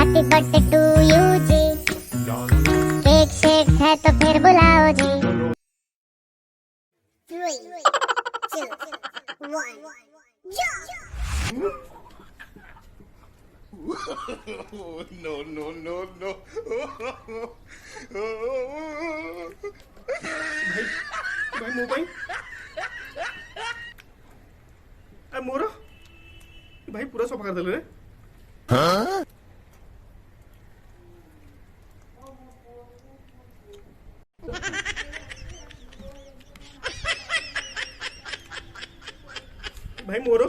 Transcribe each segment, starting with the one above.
Happy birthday to you ji. Cake shake है तो फिर बुलाओ जी। 3, 2, 1, jump! No, no, no, no. भाई मो भाई मोर भाई पूरा सफा कर देले रे। भाई मोर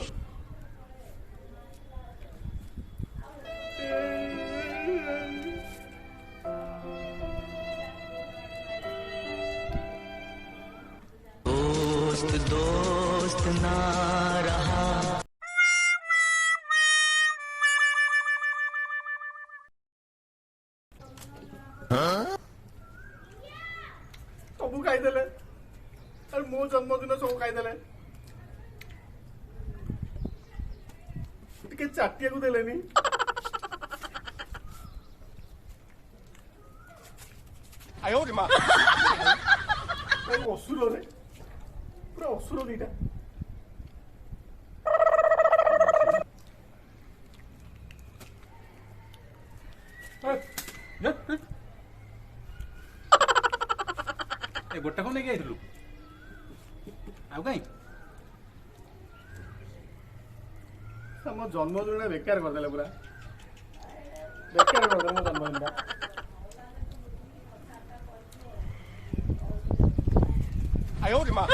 दोस्त दोस्त ना रहा। सबू खाईदेले और मो जन्मदिन सब खाईदेले टिके चाटिया को देलेनी। आयो रे मां। असुर रे पूरा असुर दीटा। गोटा को लेके आइलु आउ काई मो जन्मदिन बेकार करदेले पूरा बेकार करदेले मो जन्मदिन। आयो रे मां।